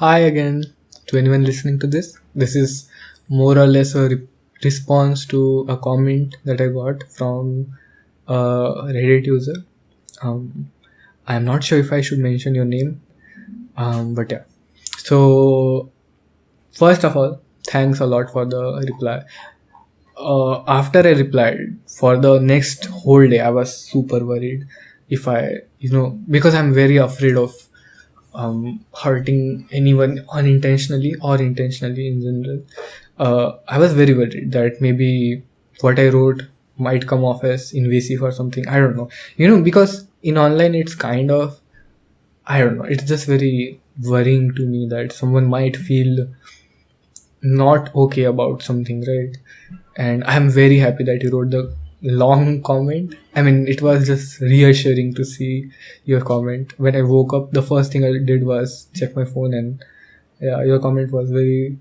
Hi again to anyone listening to this. This is more or less a response to a comment that I got from a Reddit user. Um, I'm not sure if I should mention your name, but yeah. So, first of all, thanks a lot for the reply. After I replied, for the next whole day, I was super worried if because I'm very afraid of hurting anyone unintentionally or intentionally in general. I was very worried that maybe what I wrote might come off as invasive or something. I don't know. Because in online it's kind of, I don't know, it's just very worrying to me that someone might feel not okay about something, right? And I'm very happy that you wrote the long comment. I mean, it was just reassuring to see your comment. When I woke up, the first thing I did was check my phone, and yeah, your comment was very,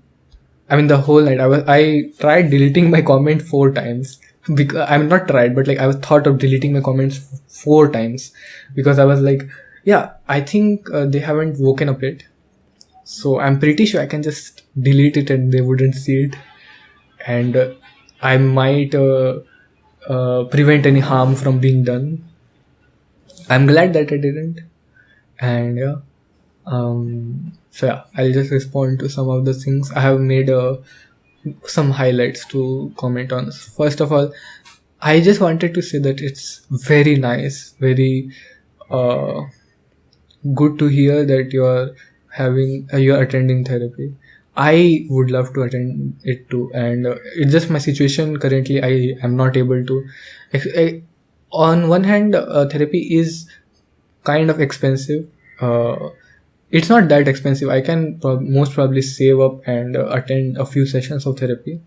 I mean, the whole night I tried deleting my comment 4 times. Because I'm not tried, but like I was thought of deleting my comments 4 times because I was like, yeah, I think they haven't woken up yet, so I'm pretty sure I can just delete it and they wouldn't see it, and I might prevent any harm from being done. I'm glad that I didn't, and yeah. So yeah, I'll just respond to some of the things. I have made some highlights to comment on. First of all, I just wanted to say that it's very nice, very uh, good to hear that you're attending therapy. I would love to attend it too, and it's just my situation currently. I am not able to. On one hand, therapy is kind of expensive. Uh, it's not that expensive. I can most probably save up and attend a few sessions of therapy.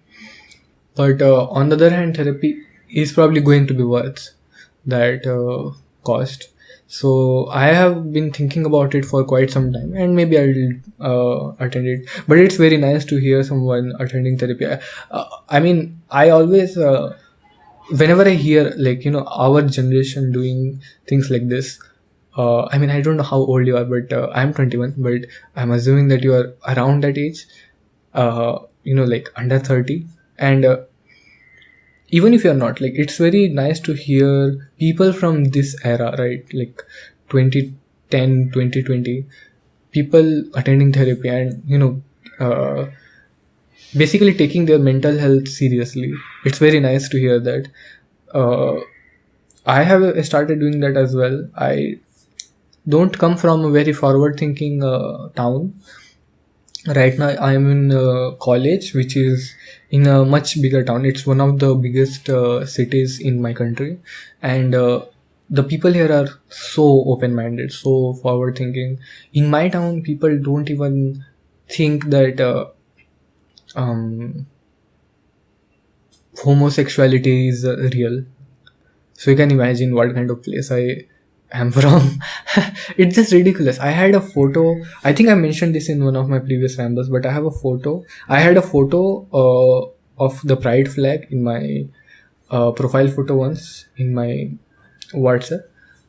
But on the other hand, therapy is probably going to be worth that cost. So I have been thinking about it for quite some time, and maybe I'll attend it. But it's very nice to hear someone attending therapy. I mean, I always, whenever I hear like our generation doing things like this. I mean, I don't know how old you are, but I'm 21. But I'm assuming that you are around that age. Like under 30, and even if you're not, like, it's very nice to hear people from this era, right? Like 2010, 2020, people attending therapy and basically taking their mental health seriously. It's very nice to hear that. uh, I have started doing that as well. I don't come from a very forward thinking town. Right now I'm in college, which is in a much bigger town. It's one of the biggest cities in my country, and the people here are so open-minded, so forward-thinking. In my town, people don't even think that um, homosexuality is real. So you can imagine what kind of place I am from. It's just ridiculous. I had a photo. I think I mentioned this in one of my previous rambles, but I have a photo. I had a photo of the pride flag in my profile photo once in my WhatsApp,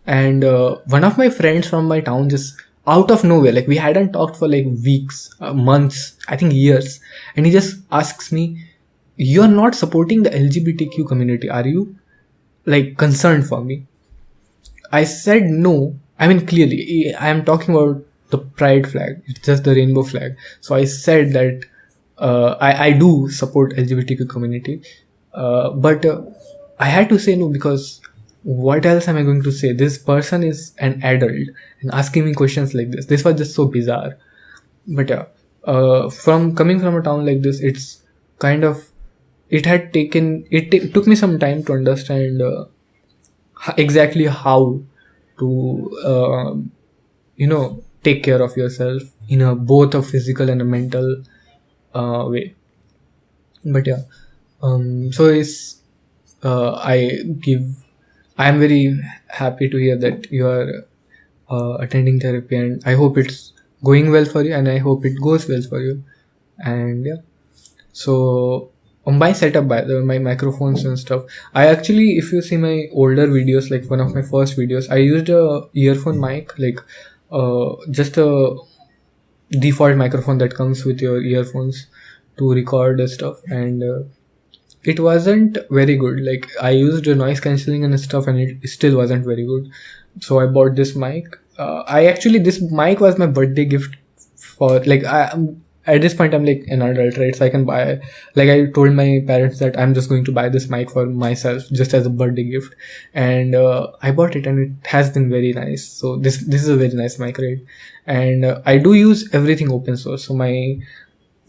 and one of my friends from my town just out of nowhere, like we hadn't talked for like weeks, months, I think years, and he just asks me, "You're not supporting the LGBTQ community, are you? Like concerned for me?" I said no. I mean, clearly, I am talking about the pride flag. It's just the rainbow flag. So I said that I do support LGBTQ community, but I had to say no because what else am I going to say? This person is an adult and asking me questions like this. This was just so bizarre. But yeah, from coming from a town like this, it's kind of, it took me some time to understand exactly how to take care of yourself in a both a physical and a mental way. But yeah, so it's I am very happy to hear that you are attending therapy, and I hope it's going well for you, and I hope it goes well for you. And yeah, so on my setup, by the way, my microphones and stuff, I actually, if you see my older videos, like one of my first videos, I used a earphone mic, like just a default microphone that comes with your earphones to record the stuff, and it wasn't very good. Like, I used noise cancelling and stuff, and it still wasn't very good. So I bought this mic. I actually, this mic was my birthday gift for, like, at this point I'm like an adult, right? So I can buy, like, I told my parents that I'm just going to buy this mic for myself just as a birthday gift, and I bought it, and it has been very nice. So this is a very nice mic, right? And I do use everything open source. So my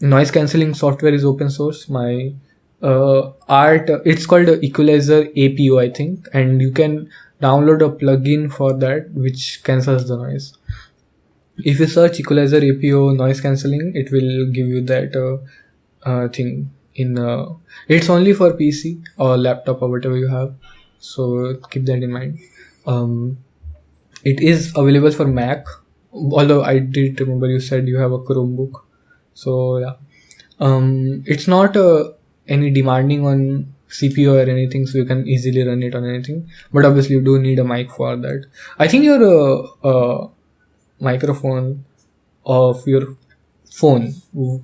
noise cancelling software is open source. My art, it's called Equalizer APO, I think, and you can download a plugin for that which cancels the noise. If you search Equalizer APO noise cancelling, it will give you that thing in it's only for PC or laptop or whatever you have, so keep that in mind. It is available for Mac, although I did remember you said you have a Chromebook. So yeah, it's not any demanding on CPU or anything, so you can easily run it on anything. But obviously, you do need a mic for that. I think your microphone of your phone,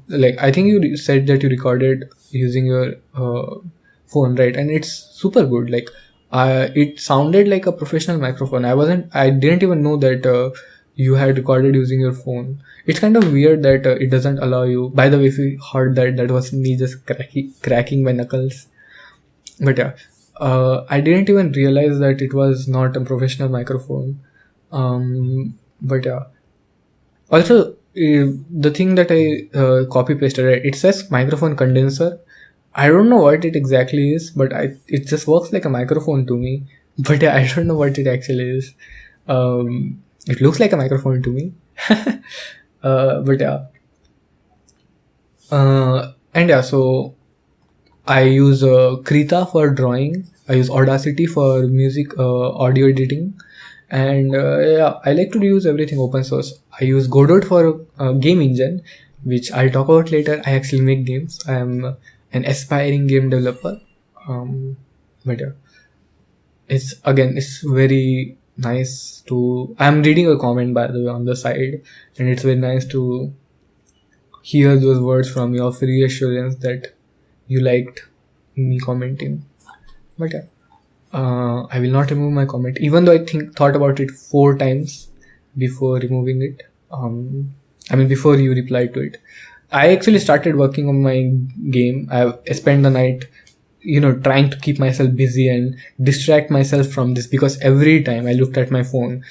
like, I think you said that you recorded using your phone, right? And it's super good. Like, it sounded like a professional microphone. I didn't even know that you had recorded using your phone. It's kind of weird that it doesn't allow you. By the way, if you heard that, that was me just cracking my knuckles. But yeah, I didn't even realize that it was not a professional microphone. But yeah, also the thing that I copy pasted, right, it says microphone condenser. I don't know what it exactly is, but it just works like a microphone to me. But yeah, I don't know what it actually is. It looks like a microphone to me. But yeah, and yeah, so I use Krita for drawing. I use Audacity for music audio editing, and yeah, I like to use everything open source. I use Godot for game engine, which I'll talk about later. I actually make games. I am an aspiring game developer. But yeah, it's very nice to. I'm reading a comment, by the way, on the side, and it's very nice to hear those words from you of reassurance that you liked me commenting. But yeah, I will not remove my comment, even though I thought about it 4 times before removing it. Before you replied to it. I actually started working on my game. I spent the night, trying to keep myself busy and distract myself from this, because every time I looked at my phone,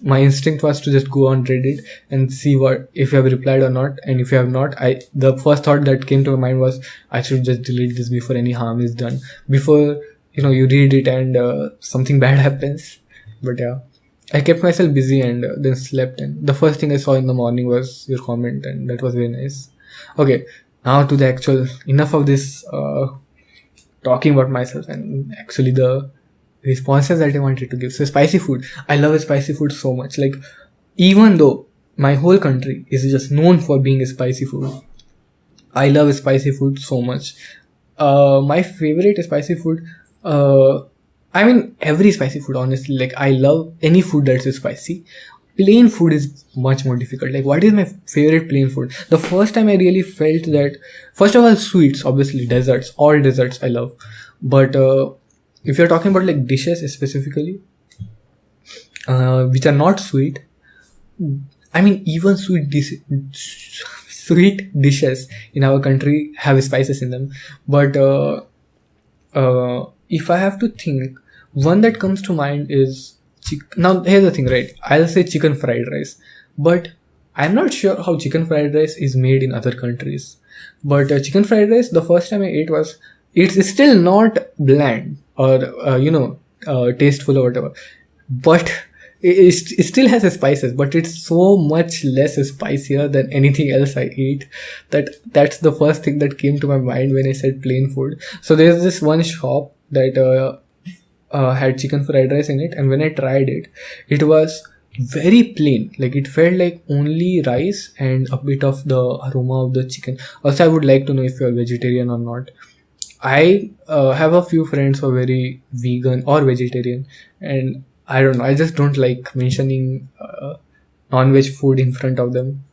my instinct was to just go on Reddit and see if you have replied or not. And if you have not, the first thought that came to my mind was, I should just delete this before any harm is done, before you read it and something bad happens. But yeah, I kept myself busy and then slept, and the first thing I saw in the morning was your comment, and that was very nice. Okay, now to the actual, enough of this talking about myself and actually the responses that I wanted to give. So spicy food, I love spicy food so much. Like, even though my whole country is just known for being a spicy food, I love spicy food so much. My favorite spicy food, every spicy food, honestly. Like, I love any food that's spicy. Plain food is much more difficult. Like, what is my favorite plain food? The first time I really felt that, first of all, sweets, obviously, desserts, all desserts I love. But if you're talking about like dishes specifically, which are not sweet, even sweet dishes in our country have spices in them. But if I have to think, one that comes to mind is now here's the thing, right? I'll say chicken fried rice, but I'm not sure how chicken fried rice is made in other countries. But chicken fried rice, the first time I ate it's still not bland or tasteful or whatever, but it still has spices, but it's so much less spicier than anything else I eat. That's the first thing that came to my mind when I said plain food. So there's this one shop that had chicken fried rice in it, and when I tried it, it was very plain. Like, it felt like only rice and a bit of the aroma of the chicken. Also, I would like to know if you're vegetarian or not. I have a few friends who are very vegan or vegetarian, and I don't know, I just don't like mentioning non-veg food in front of them.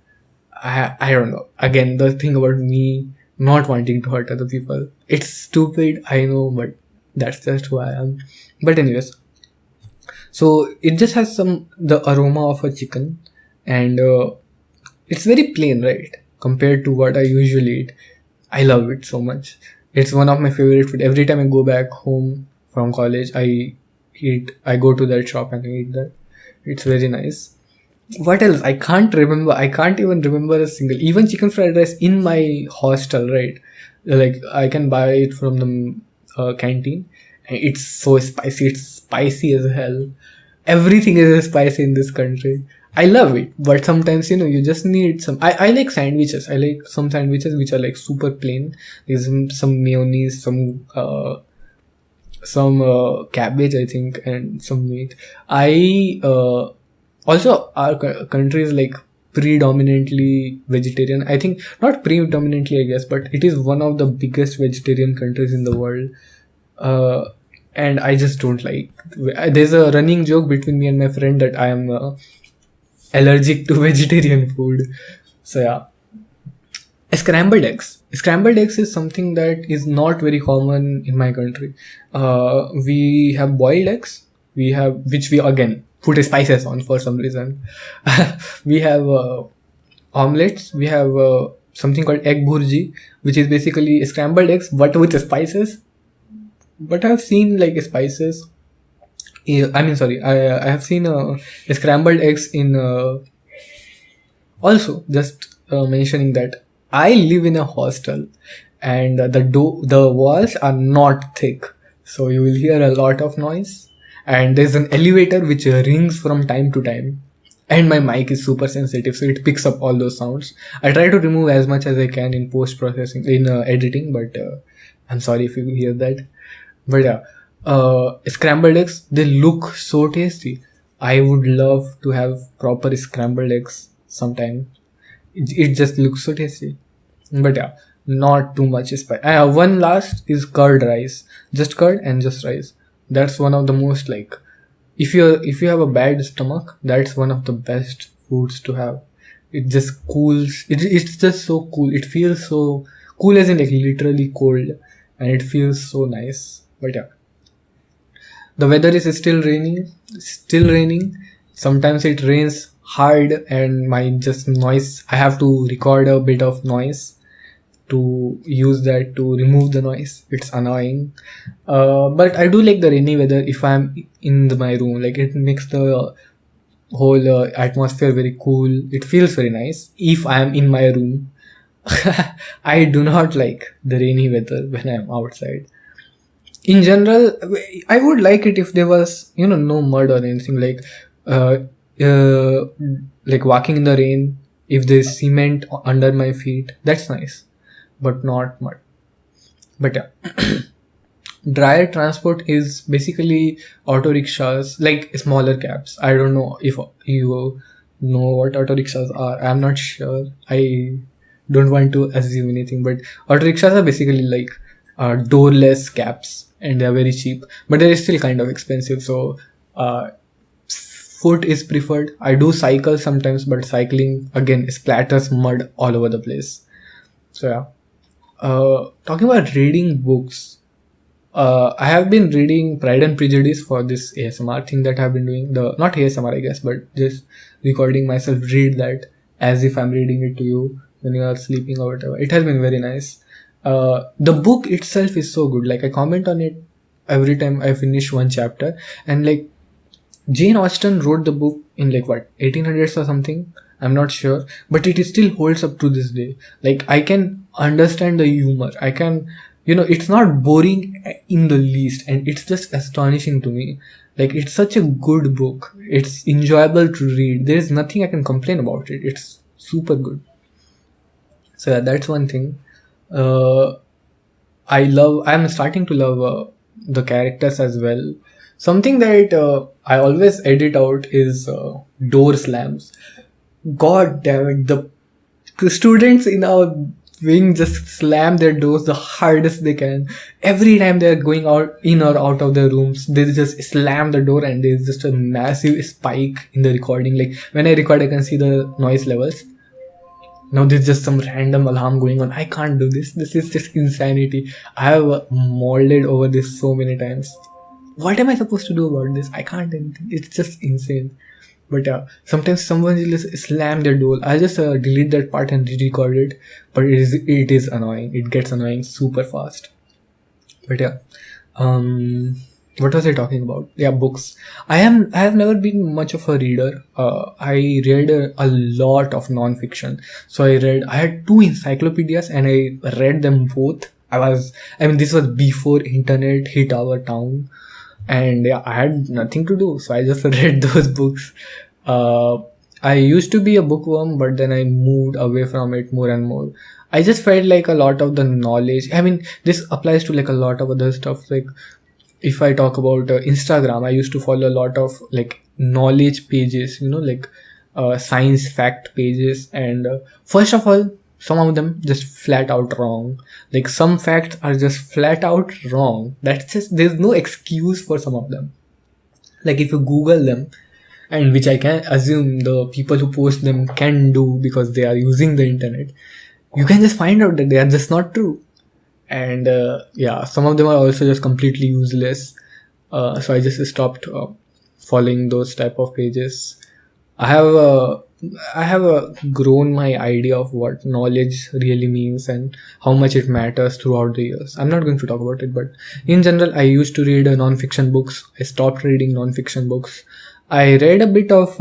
I don't know. Again, the thing about me not wanting to hurt other people. It's stupid, I know, but that's just who I am. But anyways, so it just has the aroma of a chicken, and it's very plain, right? Compared to what I usually eat. I love it so much. It's one of my favorite food. Every time I go back home from college, I go to that shop and I eat that. It's very nice. What else? I can't remember. I can't even remember a single. Even chicken fried rice in my hostel, right? Like I can buy it from the canteen. And it's so spicy. It's spicy as hell. Everything is spicy in this country. I love it, but sometimes you just need some. I like sandwiches. I like some sandwiches which are like super plain. There's some mayonnaise, some cabbage, I think, and some meat. I also our country is like predominantly vegetarian. I think not predominantly, I guess, but it is one of the biggest vegetarian countries in the world. Uh, and I just don't like. There's a running joke between me and my friend that I am allergic to vegetarian food. So yeah. Scrambled eggs. Scrambled eggs is something that is not very common in my country. We have boiled eggs. We have, which we again put spices on for some reason. We have omelets. We have something called egg burji, which is basically scrambled eggs but with spices. But I've seen like spices. I mean, sorry, I have seen scrambled eggs in. Also, just mentioning that I live in a hostel, and the walls are not thick, so you will hear a lot of noise. And there's an elevator which rings from time to time, and my mic is super sensitive, so it picks up all those sounds. I try to remove as much as I can in post processing, in editing, but I'm sorry if you hear that. But yeah, scrambled eggs, they look so tasty. I would love to have proper scrambled eggs sometime. It just looks so tasty. But yeah, not too much spice. One last is curd rice. Just curd and just rice. That's one of the most like, if you have a bad stomach, that's one of the best foods to have. It just cools. It's just so cool. It feels so cool, as in like literally cold, and it feels so nice. But yeah, the weather is still raining. Sometimes it rains hard, and my just noise. I have to record a bit of noise to use that to remove the noise. It's annoying, but I do like the rainy weather if I'm in my room. Like it makes the whole atmosphere very cool. It feels very nice if I am in my room. I do not like the rainy weather when I'm outside. In general, I would like it if there was no mud or anything, uh, uh like walking in the rain. If there's cement under my feet, that's nice, but not mud. But yeah, dryer transport is basically auto rickshaws, like smaller cabs. I don't know if you know what auto rickshaws are. I'm not sure. I don't want to assume anything, but auto rickshaws are basically like doorless cabs, and they're very cheap, but they're still kind of expensive. So uh, foot is preferred. I do cycle sometimes, but cycling again splatters mud all over the place. So yeah. Talking about reading books, I have been reading Pride and Prejudice for this ASMR thing that I've been doing. The not ASMR, I guess, but just recording myself read that as if I'm reading it to you when you are sleeping or whatever. It has been very nice. The book itself is so good. Like I comment on it every time I finish one chapter, and like Jane Austen wrote the book in like what 1800s or something. I'm not sure, but it still holds up to this day. Like I can understand the humor. I can, it's not boring in the least, and it's just astonishing to me. Like it's such a good book. It's enjoyable to read. There is nothing I can complain about it. It's super good. So yeah, that's one thing. Uh, I'm starting to love the characters as well. Something that I always edit out is door slams. God damn it, the students in our wing just slam their doors the hardest they can. Every time they're going out, in or out of their rooms, they just slam the door, and there's just a massive spike in the recording. Like when I record, I can see the noise levels. Now there's just some random alarm going on. I can't do this. This is just insanity. I have molded over this so many times. What am I supposed to do about this? I can't do anything. It's just insane. But yeah, sometimes someone will just slam their door. I'll just delete that part and re-record it. But it is annoying. It gets annoying super fast. But yeah, what was I talking about? Yeah, books. I have never been much of a reader. I read a lot of non-fiction. So I had two encyclopedias and I read them both. I mean, this was before internet hit our town, and yeah, I had nothing to do, so I just read those books. uh, I used to be a bookworm, but then I moved away from it more and more. I just felt like a lot of the knowledge, I mean, this applies to like a lot of other stuff. Like if I talk about Instagram, I used to follow a lot of like knowledge pages, like science fact pages. And first of all, some of them just flat out wrong. Like some facts are just flat out wrong. That's just, there's no excuse for some of them. Like if you Google them, and which I can assume the people who post them can do because they are using the internet, you can just find out that they are just not true. And yeah, some of them are also just completely useless. So I just stopped following those type of pages. I have grown my idea of what knowledge really means and how much it matters throughout the years. I'm not going to talk about it, but in general, I used to read non-fiction books. I stopped reading non-fiction books. I read a bit of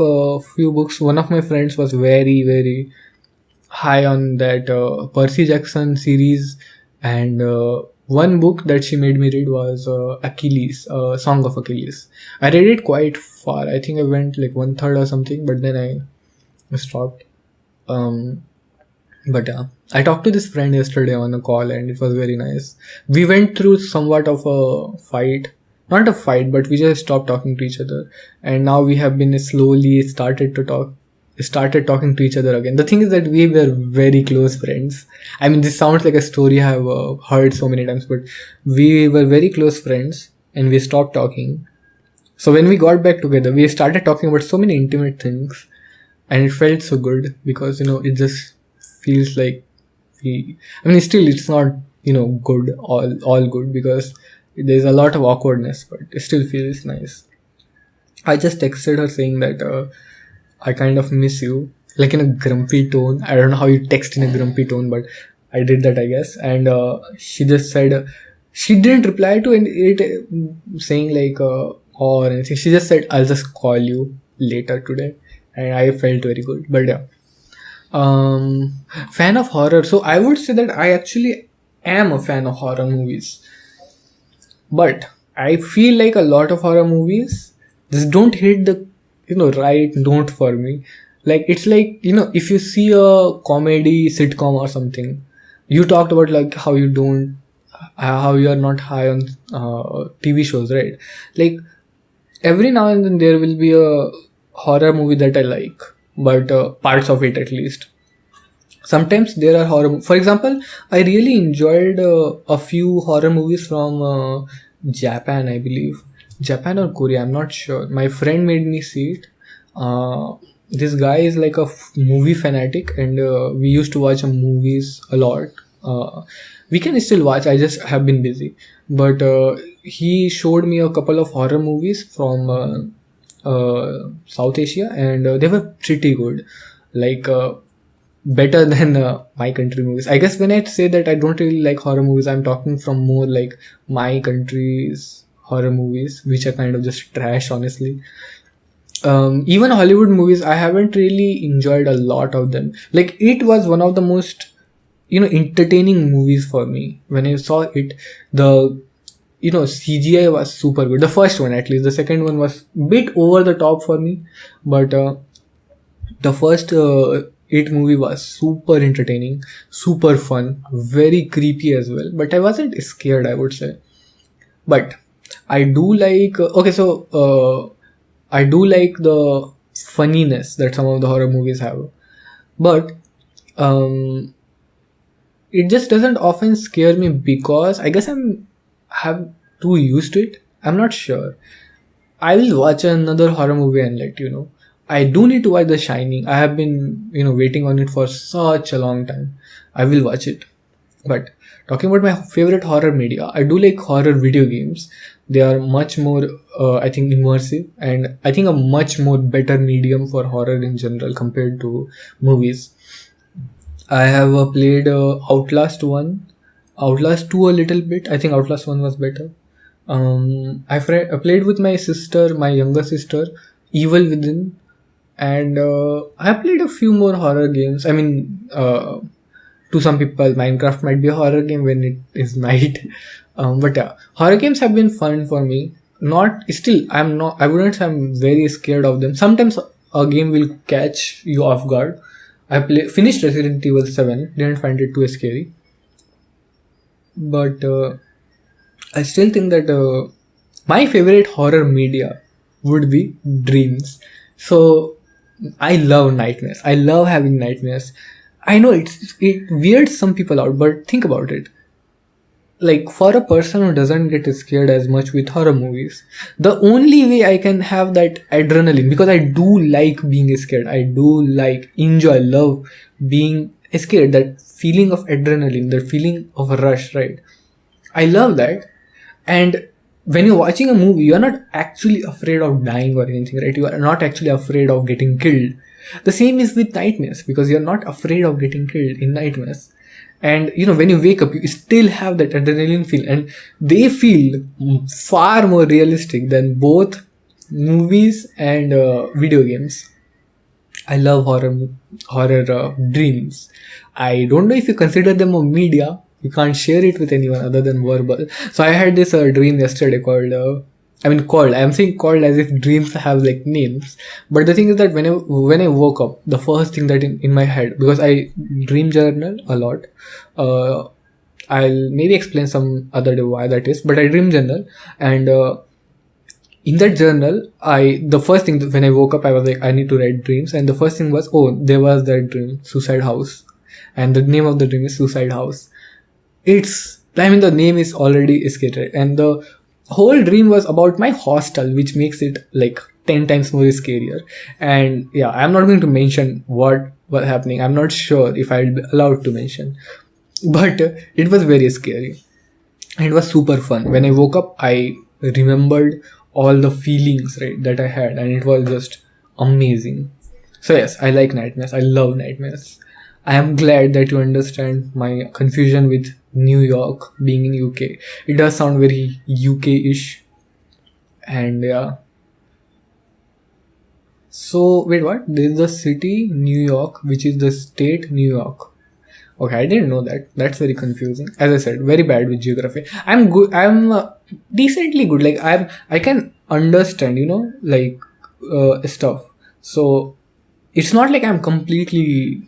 few books. One of my friends was very, very high on that Percy Jackson series, and one book that she made me read was Achilles, Song of Achilles. I read it quite far. I think I went like one third or something, but then I stopped. Um, but I talked to this friend yesterday on a call, and it was very nice. We went through somewhat of a fight, not a fight, but we just stopped talking to each other, and now we have been slowly started talking to each other again. The thing is that we were very close friends. I mean, this sounds like a story I have heard so many times, but we were very close friends and we stopped talking. So when we got back together, we started talking about so many intimate things, and it felt so good because it just feels like I mean, still it's not good, all good, because there's a lot of awkwardness, but it still feels nice. I just texted her saying that I kind of miss you, like in a grumpy tone. I don't know how you text in a grumpy tone, but I did that, I guess. And she just said, she didn't reply to it saying like or anything. She just said, I'll just call you later today. And I felt very good. But yeah. Fan of horror. So I would say that I actually am a fan of horror movies. But I feel like a lot of horror movies just don't hit the right note for me. Like it's like if you see a comedy sitcom or something, you talked about like how you don't how you are not high on TV shows, right? Like every now and then there will be a horror movie that I like, but parts of it at least. Sometimes there are for example, I really enjoyed a few horror movies from Japan, I believe. Japan or Korea, I'm not sure. My friend made me see it. This guy is like a movie fanatic, and we used to watch movies a lot. We can still watch, I just have been busy. But he showed me a couple of horror movies from South Asia, and they were pretty good. Like better than my country movies. I guess when I say that I don't really like horror movies, I'm talking from more like my country's horror movies, which are kind of just trash, honestly. Even Hollywood movies, I haven't really enjoyed a lot of them. Like it was one of the most entertaining movies for me. When I saw it, the CGI was super good. The first one, at least. The second one was a bit over the top for me, but the first It movie was super entertaining, super fun, very creepy as well. But I wasn't scared, I would say. But I do like I do like the funniness that some of the horror movies have, but um, it just doesn't often scare me because I guess I'm have too used to it. I'm not sure. I will watch another horror movie and let you know. I do need to watch The Shining. I have been, waiting on it for such a long time. I will watch it. But talking about my favorite horror media, I do like horror video games. They are much more, I think, immersive, and I think a much more better medium for horror in general compared to movies. I have played Outlast 1, Outlast 2 a little bit. I think Outlast 1 was better. I played with my sister, my younger sister, Evil Within, and I played a few more horror games. I mean, to some people, Minecraft might be a horror game when it is night. But yeah, horror games have been fun for me. Not still, I'm not. I wouldn't say I'm very scared of them. Sometimes a game will catch you off guard. Finished Resident Evil 7. Didn't find it too scary, but I still think that my favorite horror media would be dreams. So I love nightmares. I love having nightmares. I know it weirds some people out, but think about it. Like, for a person who doesn't get scared as much with horror movies, the only way I can have that adrenaline, because I do like being scared, I do like, enjoy, love being scared, that feeling of adrenaline, that feeling of a rush, right? I love that. And when you're watching a movie, you're not actually afraid of dying or anything, right? You are not actually afraid of getting killed. The same is with nightmares, because you're not afraid of getting killed in nightmares. And when you wake up, you still have that adrenaline feel, and they feel far more realistic than both movies and video games. I love horror dreams. I don't know if you consider them a media. You can't share it with anyone other than verbal. So I had this dream yesterday called. I am saying called as if dreams have like names. But the thing is that when I woke up, the first thing that in my head, because I dream journal a lot. I'll maybe explain some other day why that is. But I dream journal, and in that journal, the first thing that when I woke up, I was like, I need to write dreams, and the first thing was, oh, there was that dream, Suicide House, and the name of the dream is Suicide House. The name is already scary, and the whole dream was about my hostel, which makes it like 10 times more scarier. And yeah, I'm not going to mention what was happening. I'm not sure if I'll be allowed to mention, but it was very scary, and it was super fun. When I woke up, I remembered all the feelings, right, that I had, and it was just amazing. So yes, I like nightmares. I love nightmares. I am glad that you understand my confusion with New York being in UK. It does sound very UK-ish. And yeah. So wait, what? There's the city New York, which is the state New York. Okay, I didn't know that. That's very confusing. As I said, very bad with geography. I'm good. I'm decently good. Like I can understand, stuff. So it's not like I'm completely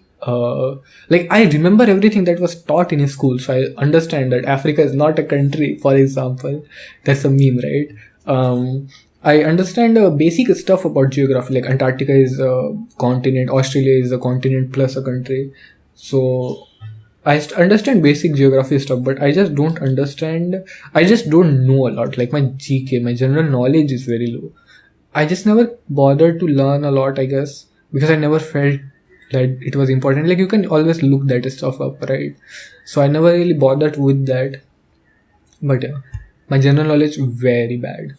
like I remember everything that was taught in school. So I understand that Africa is not a country, for example. That's a meme, right? I understand basic stuff about geography. Like Antarctica is a continent, Australia is a continent plus a country. So I understand basic geography stuff, but I just don't know a lot. Like my GK, my general knowledge is very low. I just never bothered to learn a lot, I guess, because I never felt that it was important. Like you can always look that stuff up, right? So I never really bothered with that. But yeah, my general knowledge very bad.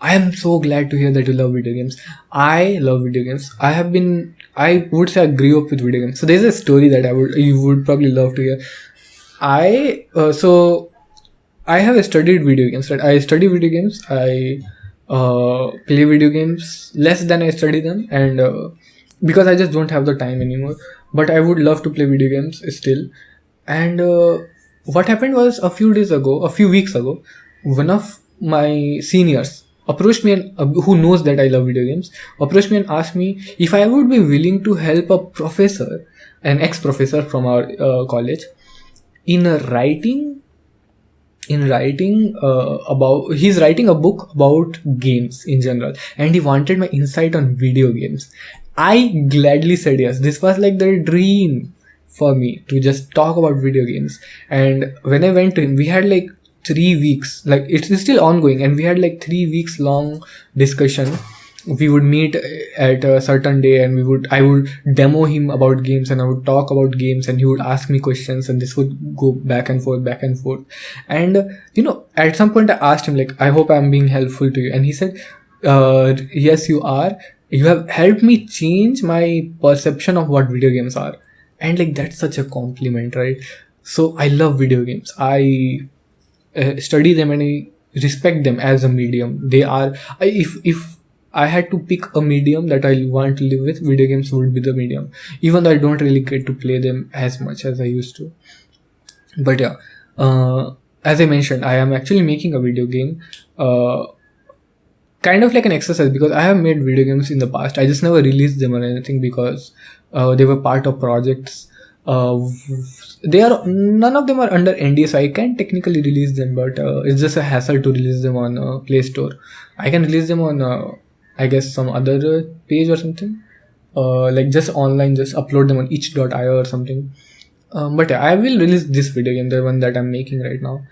I am so glad to hear that you love video games. I love video games. I would say I grew up with video games. So there's a story that you would probably love to hear. So I have studied video games, right? I study video games. I play video games less than I study them, and because I just don't have the time anymore. But I would love to play video games still. And what happened was a few weeks ago, one of my seniors approached me, and who knows that I love video games, approached me and asked me if I would be willing to help a professor, an ex-professor from our college, in writing about, he's writing a book about games in general, and he wanted my insight on video games. I gladly said yes. This was like the dream for me to just talk about video games. And when I went to him, we had like 3 weeks, like it's still ongoing, and we had like 3 weeks long discussion. we would meet at a certain day, and I would demo him about games, and I would talk about games, and he would ask me questions, and this would go back and forth, back and forth. And at some point I asked him, like, I hope I'm being helpful to you. And he said, yes, you are. You have helped me change my perception of what video games are. And like, that's such a compliment, right? So I love video games. I study them, and I respect them as a medium. They are, if I had to pick a medium that I want to live with, video games would be the medium. Even though I don't really get to play them as much as I used to. But yeah, as I mentioned, I am actually making a video game. Kind of like an exercise, because I have made video games in the past. I just never released them or anything, because they were part of projects. They are, none of them are under NDA, so I can technically release them, but it's just a hassle to release them on Play Store. I can release them on I guess some other page or something, like just online, just upload them on itch.io or something. But yeah, I will release this video game, the one that I'm making right now.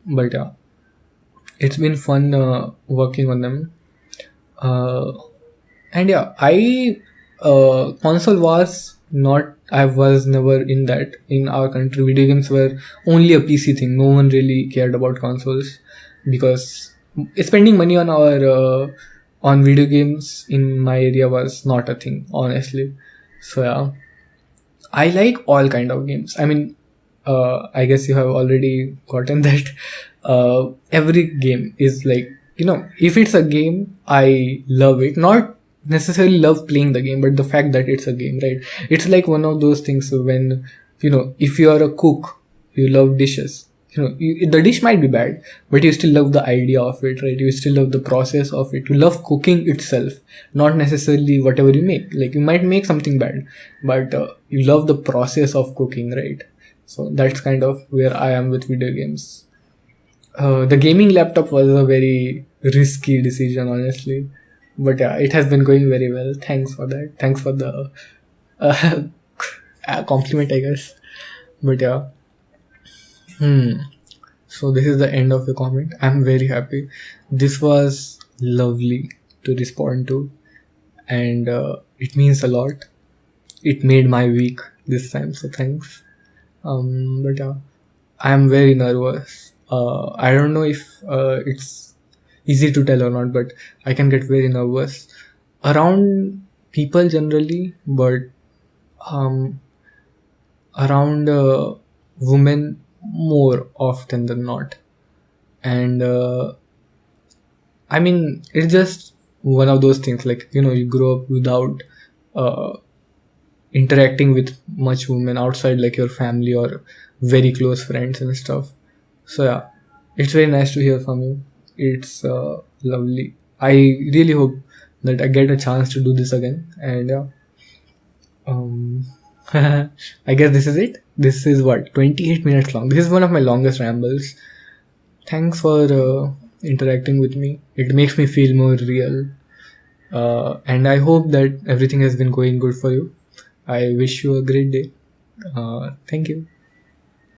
But yeah, it's been fun working on them. And yeah, console was not, I was never in that. In our country, video games were only a PC thing. No one really cared about consoles, because spending money on our on video games in my area was not a thing, honestly. So yeah, I like all kind of games. I mean, I guess you have already gotten that. Every game is like, if it's a game, I love it. Not necessarily love playing the game, but the fact that it's a game, right? It's like one of those things when, if you are a cook, you love dishes. The dish might be bad, but you still love the idea of it, right? You still love the process of it. You love cooking itself, not necessarily whatever you make. Like, you might make something bad, but you love the process of cooking, right? So that's kind of where I am with video games. The gaming laptop was a very risky decision, honestly, but yeah, it has been going very well. Thanks for that. Thanks for the uh, compliment, I guess. But yeah. So this is the end of the comment. I'm very happy. This was lovely to respond to, and it means a lot. It made my week this time, so thanks. But yeah, I'm very nervous. I don't know if it's easy to tell or not, but I can get very nervous around people generally, but um, around women more often than not. And I mean, it's just one of those things, like, you grow up without uh, interacting with much women outside, like your family or very close friends and stuff. So yeah, it's very nice to hear from you. It's lovely. I really hope that I get a chance to do this again. And yeah, I guess this is it. This is what, 28 minutes long. This is one of my longest rambles. Thanks for interacting with me. It makes me feel more real. And I hope that everything has been going good for you. I wish you a great day. Thank you.